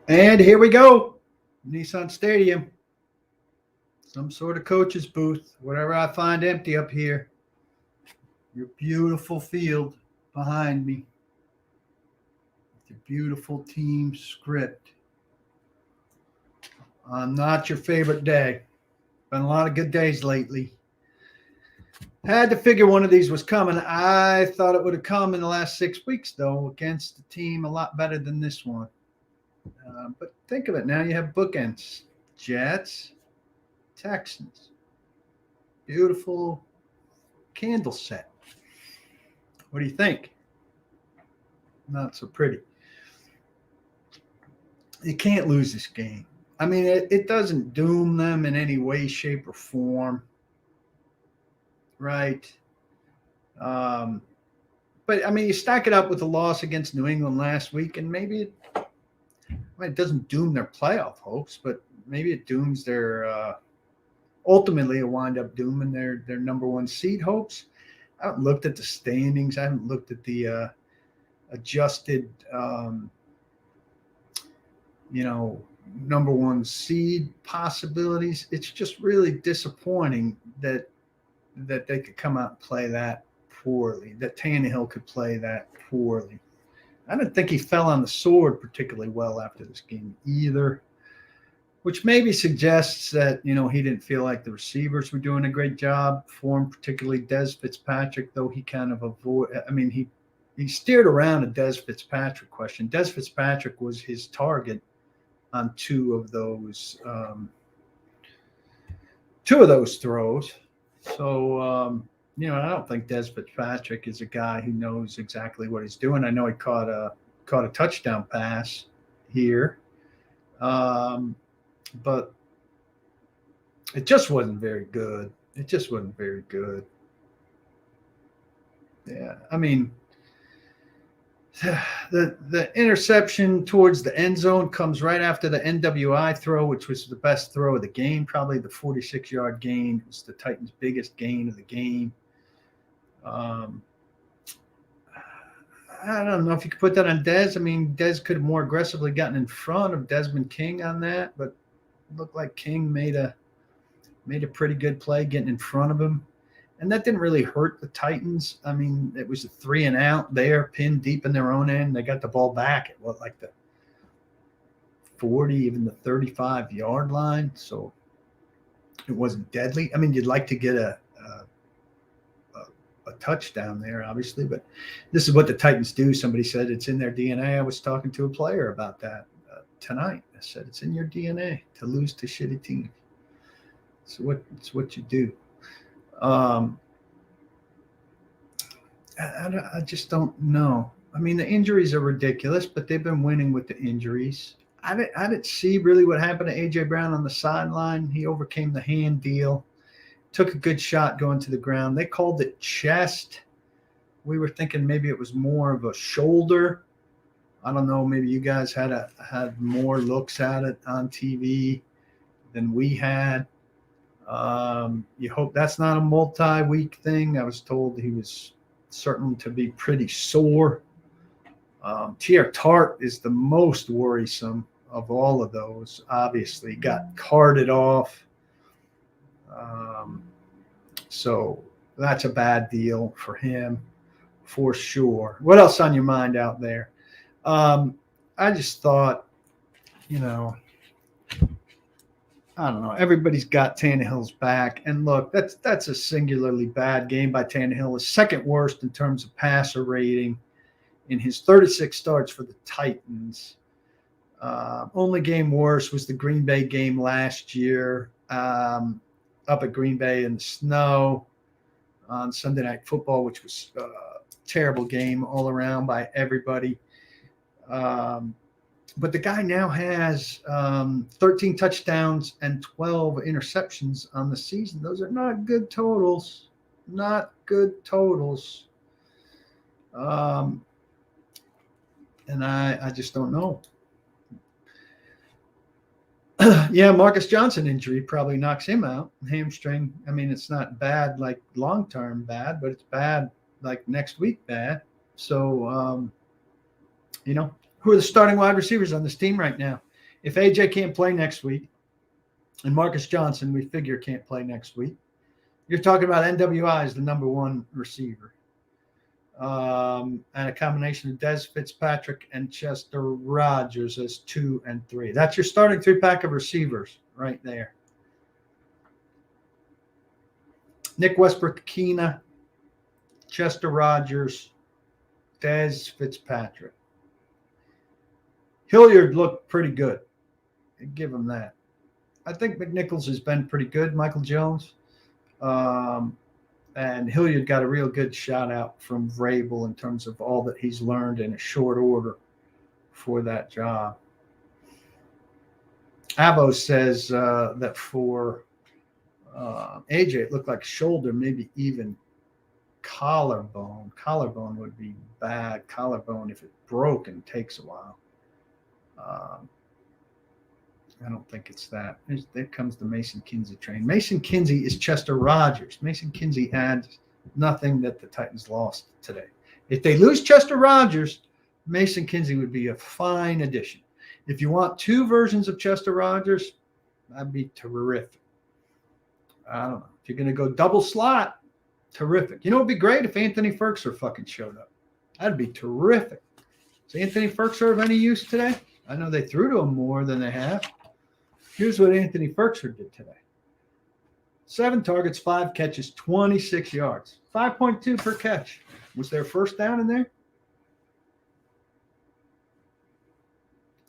And here we go. Nissan Stadium. Some sort of coach's booth. Whatever I find empty up here. Your beautiful field behind me. Your beautiful team script. Not your favorite day. Been a lot of good days lately. Had to figure one of these was coming. I thought it would have come in the last 6 weeks, though, against a team a lot better than this one. But think of it now. You have bookends. Jets, Texans. Beautiful candle set. What do you think? Not so pretty. You can't lose this game. I mean, it doesn't doom them in any way, shape, or form. Right. But, I mean, you stack it up with the loss against New England last week, and maybe it doesn't doom their playoff hopes, but maybe it dooms their ultimately it'll wind up dooming their number one seed hopes. I haven't looked at the standings. I haven't looked at the adjusted, number one seed possibilities. It's just really disappointing that they could come out and play that poorly, that Tannehill could play that poorly. I didn't think he fell on the sword particularly well after this game either, which maybe suggests that, he didn't feel like the receivers were doing a great job for him, particularly Des Fitzpatrick, though he kind of he steered around a Des Fitzpatrick question. Des Fitzpatrick was his target on two of those throws. So, I don't think Des Fitzpatrick is a guy who knows exactly what he's doing. I know he caught a touchdown pass here, but it just wasn't very good. Yeah, I mean, the interception towards the end zone comes right after the NWI throw, which was the best throw of the game, probably the 46-yard gain. It was the Titans' biggest gain of the game. I don't know if you could put that on Dez. I mean, Dez could have more aggressively gotten in front of Desmond King on that, but it looked like King made a pretty good play getting in front of him. And that didn't really hurt the Titans. I mean, it was a 3 and out there, pinned deep in their own end. They got the ball back at the 40, even the 35-yard line. So it wasn't deadly. I mean, you'd like to get a touchdown there, obviously, but this is what the Titans do. Somebody said it's in their DNA. I was talking to a player about that tonight. I said it's in your DNA to lose to shitty teams. It's what you do. I just don't know. I mean, the injuries are ridiculous, but they've been winning with the injuries. I didn't see really what happened to A.J. Brown on the sideline. He overcame the hand deal, took a good shot going to the ground. They called it chest. We were thinking maybe it was more of a shoulder. I don't know. Maybe you guys had more looks at it on TV than we had. You hope that's not a multi-week thing. I was told he was certain to be pretty sore. Tier Tart is the most worrisome of all of those. Obviously, got carted off. So that's a bad deal for him, for sure. What else on your mind out there? I just thought, I don't know. Everybody's got Tannehill's back. And look, that's a singularly bad game by Tannehill. His second worst in terms of passer rating in his 36 starts for the Titans. Only game worse was the Green Bay game last year, up at Green Bay in the snow on Sunday Night Football, which was a terrible game all around by everybody. But the guy now has 13 touchdowns and 12 interceptions on the season. Those are not good totals. Not good totals. And I just don't know. Yeah, Marcus Johnson injury probably knocks him out. Hamstring. I mean, it's not bad like long-term bad, but it's bad like next week bad. So, Who are the starting wide receivers on this team right now? If AJ can't play next week, and Marcus Johnson, we figure, can't play next week, you're talking about NWI as the number one receiver. And a combination of Dez Fitzpatrick and Chester Rogers as 2 and 3. That's your starting 3-pack of receivers right there. Nick Westbrook-Akina, Chester Rogers, Dez Fitzpatrick. Hilliard looked pretty good. I'd give him that. I think McNichols has been pretty good, Michael Jones. And Hilliard got a real good shout out from Vrabel in terms of all that he's learned in a short order for that job. Avo says that for AJ, it looked like shoulder, maybe even collarbone. Collarbone would be bad. Collarbone, if it broke and takes a while. I don't think it's that. There comes the Mason Kinsey train. Mason Kinsey is Chester Rogers. Mason Kinsey adds nothing that the Titans lost today. If they lose Chester Rogers, Mason Kinsey would be a fine addition. If you want 2 versions of Chester Rogers, that'd be terrific. I don't know. If you're going to go double slot, terrific. You know, it'd be great if Anthony Ferkser fucking showed up. That'd be terrific. Is Anthony Ferkser of any use today? I know they threw to him more than they have. Here's what Anthony Ferkser did today. 7 targets, 5 catches, 26 yards. 5.2 per catch. Was there a first down in there?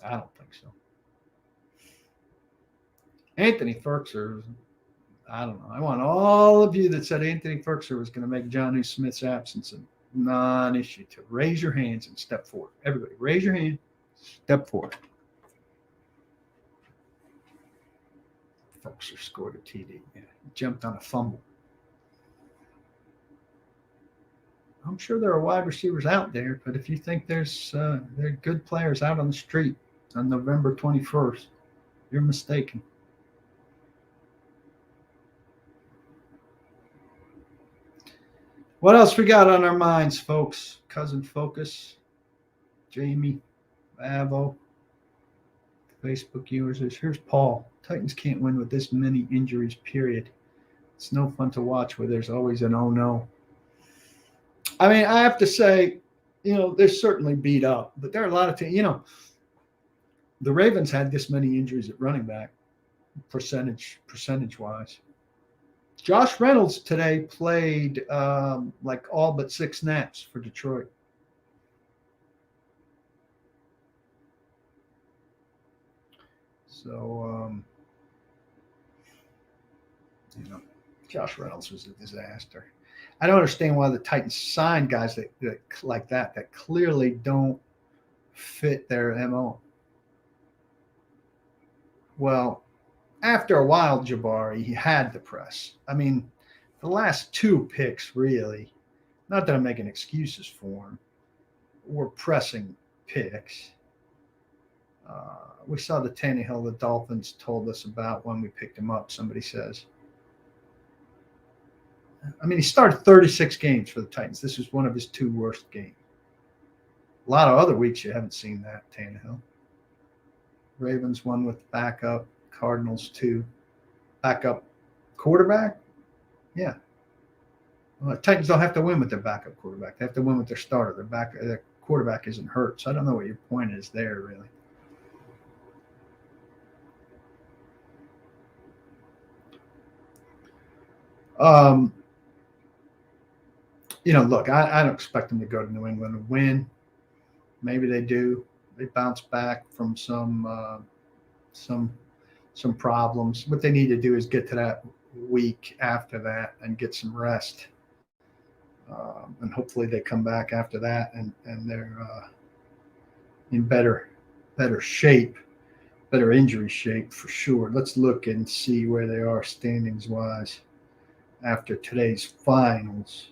I don't think so. Anthony Ferkser, I don't know. I want all of you that said Anthony Ferkser was going to make Jonnu Smith's absence a non-issue to raise your hands and step forward. Everybody, raise your hand, step forward. Ferkser scored a TD. Yeah, jumped on a fumble. I'm sure there are wide receivers out there, but if you think there are good players out on the street on November 21st, you're mistaken. What else we got on our minds, folks? Cousin Focus, Jamie, Avo, Facebook users. Here's Paul. Titans can't win with this many injuries, period. It's no fun to watch where there's always an oh no. I mean, I have to say, they're certainly beat up, but there are a lot of things. The Ravens had this many injuries at running back, percentage-wise. Josh Reynolds today played like all but 6 snaps for Detroit. So, Josh Reynolds was a disaster. I don't understand why the Titans signed guys that like that clearly don't fit their MO. Well, after a while, Jabari, he had the press. I mean, the last 2 picks, really, not that I'm making excuses for him, were pressing picks. We saw the Tannehill the Dolphins told us about when we picked him up, somebody says. I mean, he started 36 games for the Titans. This was one of his 2 worst games. A lot of other weeks you haven't seen that, Tannehill. Ravens won with backup. Cardinals 2. Backup quarterback? Yeah. Well, the Titans don't have to win with their backup quarterback. They have to win with their starter. Their quarterback isn't hurt. So I don't know what your point is there, really. Look, I don't expect them to go to New England and win. Maybe they do. They bounce back from some problems. What they need to do is get to that week after that and get some rest. And hopefully they come back after that and they're in better shape, better injury shape for sure. Let's look and see where they are standings wise after today's finals.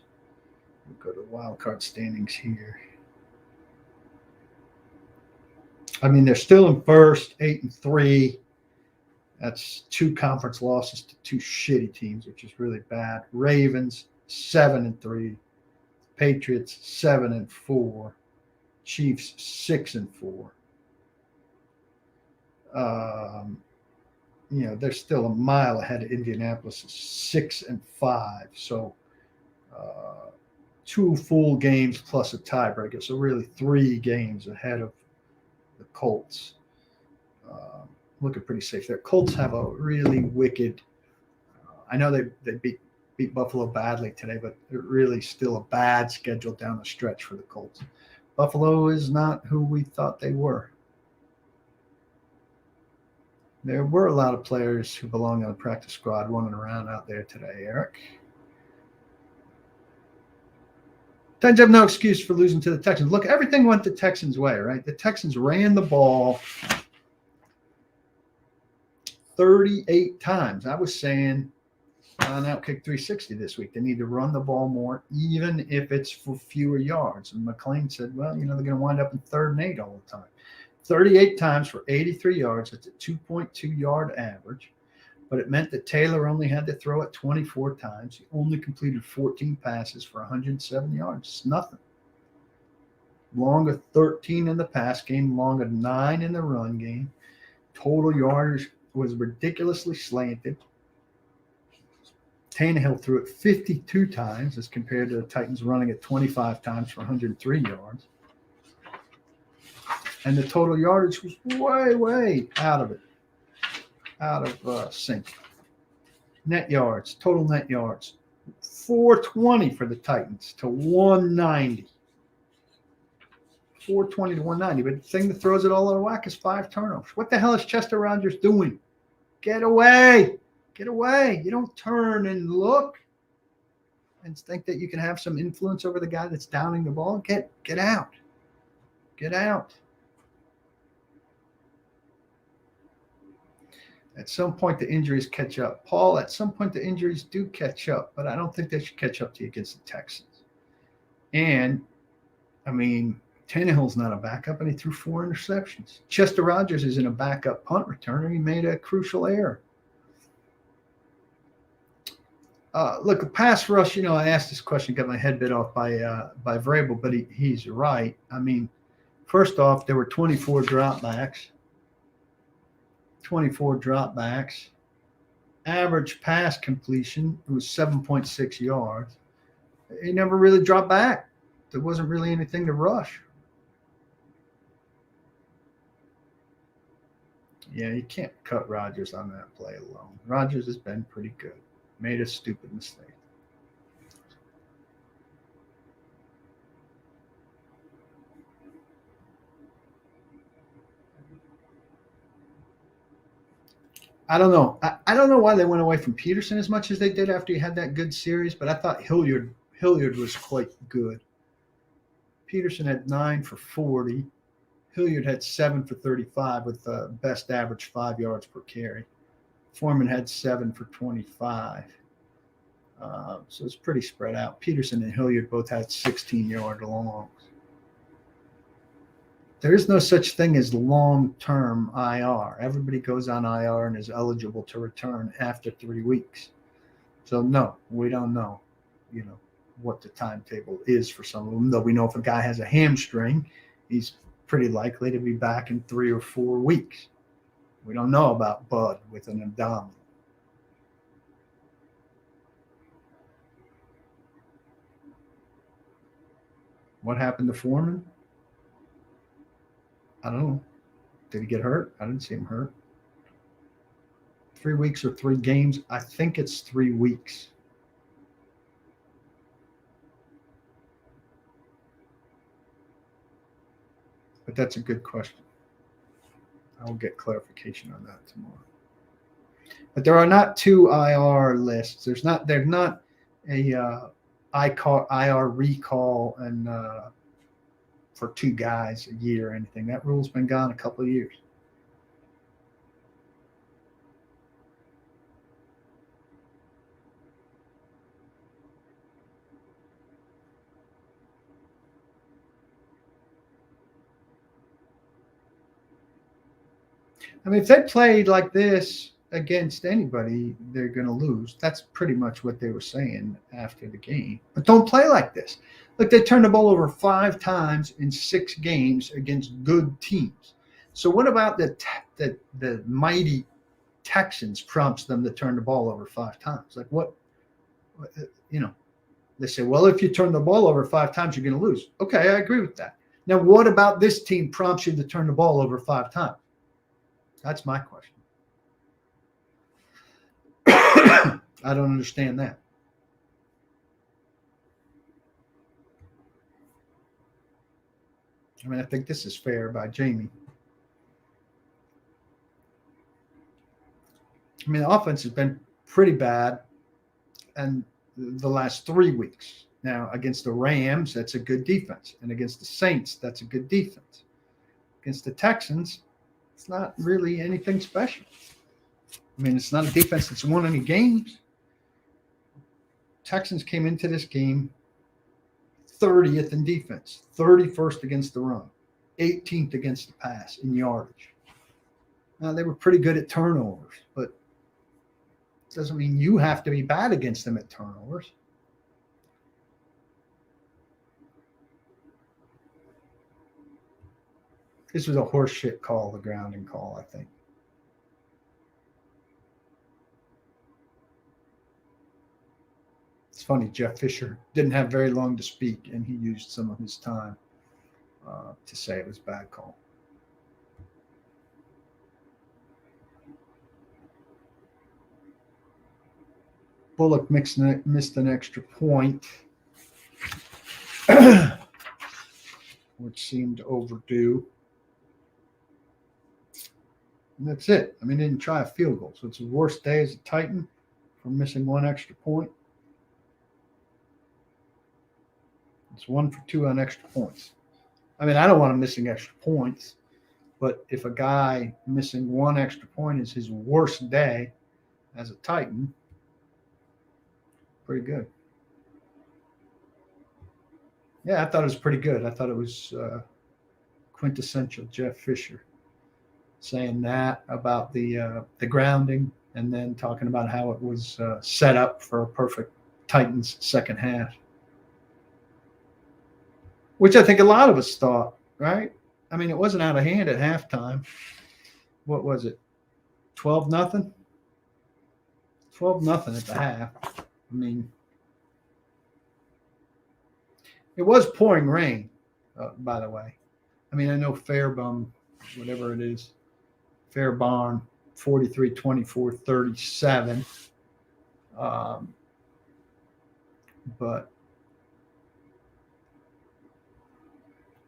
We'll go to wild card standings here. I mean, they're still in first, 8-3. That's 2 conference losses to 2 shitty teams, which is really bad. Ravens 7-3, Patriots 7-4, Chiefs 6-4. They're still a mile ahead of Indianapolis, 6-5. So 2 full games plus a tiebreaker. So really 3 games ahead of the Colts. Looking pretty safe there. Colts have a really wicked. I know they beat Buffalo badly today, but they're really still a bad schedule down the stretch for the Colts. Buffalo is not who we thought they were. There were a lot of players who belong on the practice squad running around out there today, Eric. Titans have no excuse for losing to the Texans. Look, everything went the Texans' way, right? The Texans ran the ball 38 times. I was saying on Outkick 360 this week, they need to run the ball more, even if it's for fewer yards. And McLean said, well, they're going to wind up in 3rd and 8 all the time. 38 times for 83 yards. That's a 2.2 yard average. But it meant that Taylor only had to throw it 24 times. He only completed 14 passes for 107 yards. It's nothing. Long of 13 in the pass game, long of 9 in the run game. Total yardage was ridiculously slanted. Tannehill threw it 52 times as compared to the Titans running it 25 times for 103 yards. And the total yardage was way, way out of sync. Total net yards, 420 for the Titans to 190. 420 to 190. But the thing that throws it all out of whack is 5 turnovers. What the hell is Chester Rogers doing? Get away. Get away. You don't turn and look and think that you can have some influence over the guy that's downing the ball. Get out. Get out. At some point, the injuries catch up. Paul, at some point, the injuries do catch up, but I don't think they should catch up to you against the Texans. And, Tannehill's not a backup, and he threw 4 interceptions. Chester Rogers isn't a backup punt returner. He made a crucial error. Look, the pass rush, I asked this question, got my head bit off by Vrabel, but he's right. First off, there were 24 dropbacks. Average pass completion was 7.6 yards. He never really dropped back. There wasn't really anything to rush. Yeah, you can't cut Rodgers on that play alone. Rodgers has been pretty good. Made a stupid mistake. I don't know. I don't know why they went away from Peterson as much as they did after he had that good series, but I thought Hilliard was quite good. Peterson had 9 for 40. Hilliard had 7 for 35 with the best average 5 yards per carry. Foreman had 7 for 25. So it's pretty spread out. Peterson and Hilliard both had 16-yard longs. There is no such thing as long-term IR. Everybody goes on IR and is eligible to return after 3 weeks. So no, we don't know, what the timetable is for some of them. Though we know if a guy has a hamstring, he's pretty likely to be back in 3 or 4 weeks. We don't know about Bud with an abdominal. What happened to Foreman? I don't know. Did he get hurt? I didn't see him hurt. 3 weeks or 3 games? I think it's 3 weeks. But that's a good question. I will get clarification on that tomorrow. But there are not 2 IR lists. There's not a IR recall and for 2 guys a year or anything. That rule's been gone a couple of years. If they played like this against anybody, they're going to lose. That's pretty much what they were saying after the game. But don't play like this. Look, they turned the ball over 5 times in 6 games against good teams. So what about the mighty Texans prompts them to turn the ball over 5 times? Like what, you know, they say, well, if you turn the ball over 5 times, you're going to lose. Okay, I agree with that. Now, what about this team prompts you to turn the ball over 5 times? That's my question. I don't understand that. I mean, I think this is fair by Jamie. I mean, the offense has been pretty bad, and the last 3 weeks. Now, against the Rams, that's a good defense. And against the Saints, that's a good defense. Against the Texans, it's not really anything special. I mean, it's not a defense that's won any games. Texans came into this game 30th in defense, 31st against the run, 18th against the pass in yardage. Now, they were pretty good at turnovers, but it doesn't mean you have to be bad against them at turnovers. This was a horseshit call, the grounding call, I think. It's funny, Jeff Fisher didn't have very long to speak, and he used some of his time to say it was a bad call. Bullock missed an extra point, which seemed overdue. And that's it. I mean, he didn't try a field goal. So it's his worst day as a Titan for missing 1 extra point. It's 1 for 2 on extra points. I mean, I don't want him missing extra points, but if a guy missing 1 extra point is his worst day as a Titan, pretty good. Yeah, I thought it was pretty good. I thought it was quintessential Jeff Fisher saying that about the grounding, and then talking about how it was set up for a perfect Titans second half, which I think a lot of us thought, right? I mean, it wasn't out of hand at halftime. What was it? 12-0? 12-0 at the half. I mean, it was pouring rain, by the way. I mean, I know Fairbum, whatever it is, Fairbarn, 43-24-37. But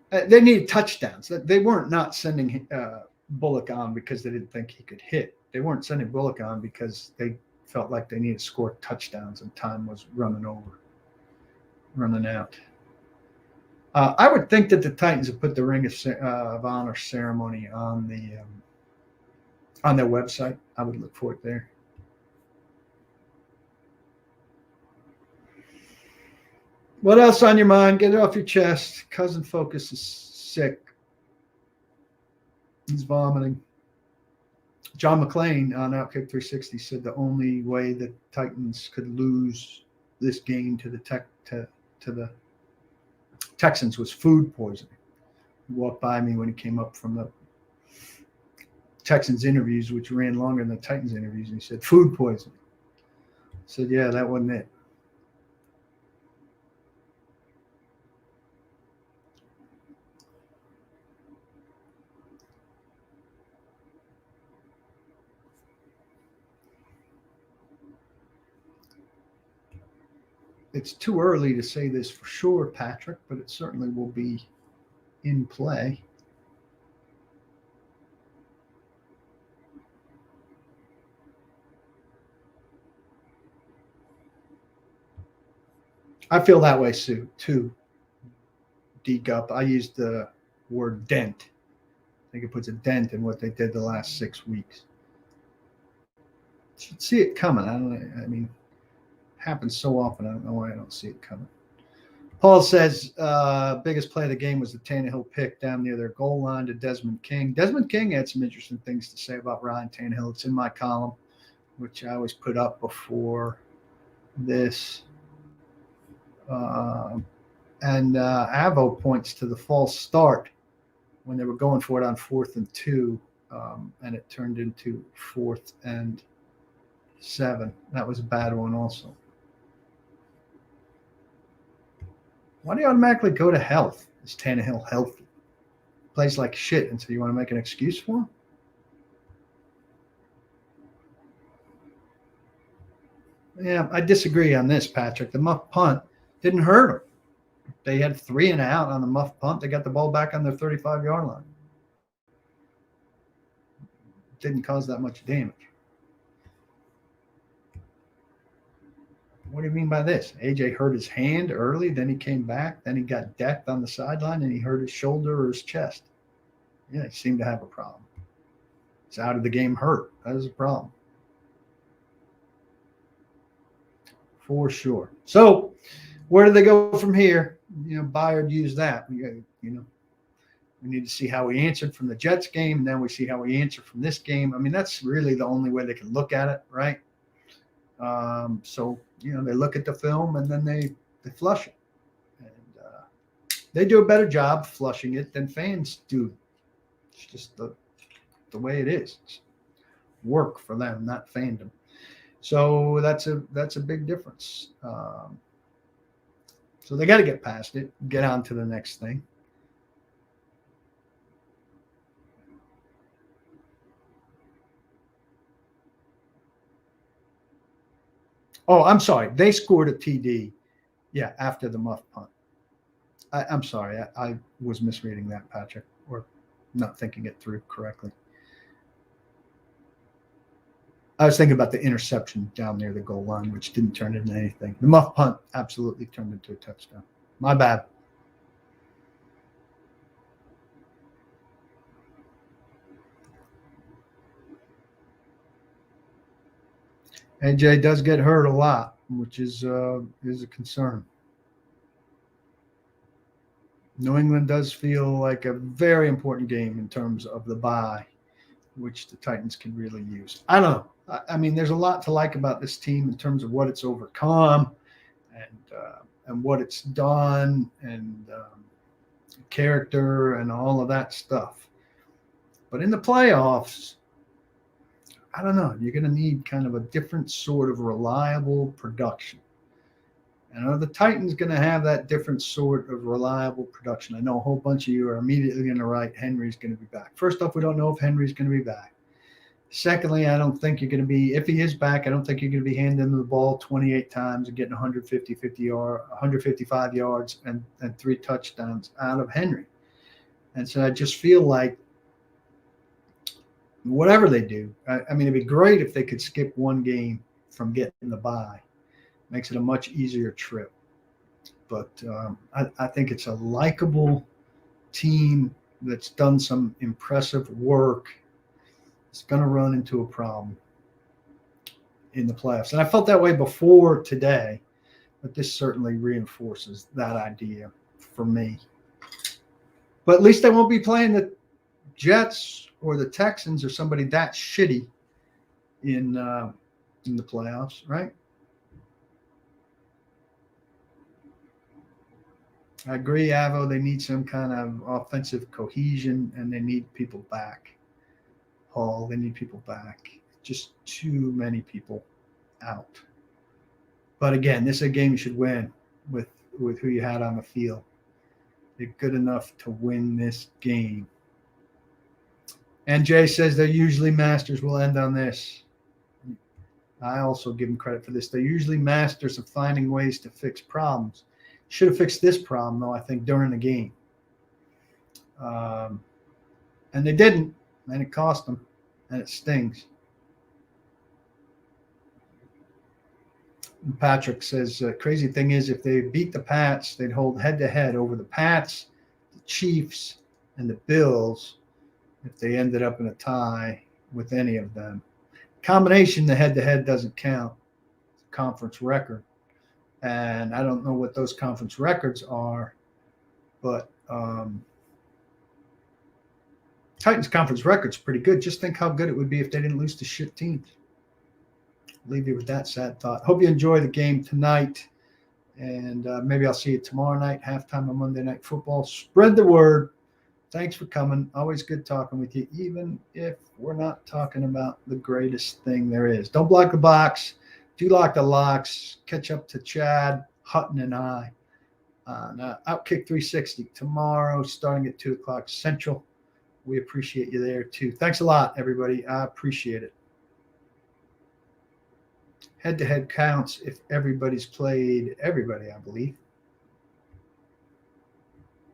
they needed touchdowns. They weren't not sending Bullock on because they didn't think he could hit. They weren't sending Bullock on because they felt like they needed to score touchdowns and time was running out. I would think that the Titans have put the Ring of Honor ceremony on their website. I would look for it there. What else on your mind? Get it off your chest. Cousin Focus is sick. He's vomiting. John McClain on Outkick 360 said the only way the Titans could lose this game to the Texans was food poisoning. He walked by me when he came up from the Texans interviews, which ran longer than the Titans interviews, and he said, food poisoning. I said, yeah, that wasn't it. It's too early to say this for sure, Patrick, but it certainly will be in play. I feel that way, Sue, too. D-Gup. I used the word dent. I think it puts a dent in what they did the last 6 weeks. Should see it coming. I mean, it happens so often. I don't know why I don't see it coming. Paul says biggest play of the game was the Tannehill pick down near their goal line to Desmond King. Desmond King had some interesting things to say about Ryan Tannehill. It's in my column. which I always put up before this. And Avo points to the false start when they were going for it on 4th and 2, and it turned into 4th and 7. That was a bad one also. Why do you automatically go to health? Is Tannehill healthy? Plays like shit, and so you want to make an excuse for him? Yeah, I disagree on this, Patrick. The muff punt didn't hurt them. They had 3 and out on the muff punt. They got the ball back on their 35-yard line. Didn't cause that much damage. What do you mean by this? AJ hurt his hand early, then he came back, then he got decked on the sideline, and he hurt his shoulder or his chest. Yeah, he seemed to have a problem. He's out of the game hurt. That is a problem. For sure. So where do they go from here? Bayard used that. We need to see how he answered from the Jets game, and then we see how he answered from this game. I mean, that's really the only way they can look at it, right? So they look at the film and then they flush it, and they do a better job flushing it than fans do. It's just the way it is. It's work for them, not fandom. So that's a big difference. So they got to get past it, get on to the next thing. Oh, I'm sorry. They scored a TD, after the muff punt. I'm sorry. I was misreading that, Patrick, or not thinking it through correctly. I was thinking about the interception down near the goal line, which didn't turn into anything. The muff punt absolutely turned into a touchdown. My bad. AJ does get hurt a lot, which is a concern. New England does feel like a very important game in terms of the bye, which the Titans can really use. I don't know. I mean, there's a lot to like about this team in terms of what it's overcome and what it's done and character and all of that stuff. But in the playoffs, I don't know. You're going to need kind of a different sort of reliable production. And are the Titans going to have that different sort of reliable production? I know a whole bunch of you are immediately going to write Henry's going to be back. First off, we don't know if Henry's going to be back. Secondly, I don't think you're going to be, if he is back, I don't think you're going to be handing him the ball 28 times and getting 155 yards and 3 touchdowns out of Henry. And so I just feel like whatever they do, I mean, it'd be great if they could skip one game from getting the bye. Makes it a much easier trip. But I think it's a likable team that's done some impressive work. It's going to run into a problem in the playoffs. And I felt that way before today, but this certainly reinforces that idea for me. But at least they won't be playing the Jets or the Texans or somebody that shitty in the playoffs, right? I agree, Avo. They need some kind of offensive cohesion, and they need people back. Hall, they need people back. Just too many people out. But again, this is a game you should win with who you had on the field. They're good enough to win this game. And Jay says they're usually masters. We'll end on this. I also give them credit for this. They're usually masters of finding ways to fix problems. Should have fixed this problem, though, I think, during the game. And they didn't, and it cost them, and it stings. And Patrick says, crazy thing is, if they beat the Pats, they'd hold head-to-head over the Pats, the Chiefs, and the Bills if they ended up in a tie with any of them. Combination, the head-to-head doesn't count. It's a conference record. And I don't know what those conference records are, but Titans conference record's pretty good. Just think how good it would be if they didn't lose to shit teams. leave you with that sad thought. Hope you enjoy the game tonight. And maybe I'll see you tomorrow night, halftime on Monday Night Football. Spread the word. Thanks for coming. Always good talking with you, even if we're not talking about the greatest thing there is. Don't block the box. Do lock the locks. Catch up to Chad, Hutton, and I on Outkick 360 tomorrow, starting at 2 o'clock Central. We appreciate you there, too. Thanks a lot, everybody. I appreciate it. Head-to-head counts if everybody's played everybody, I believe.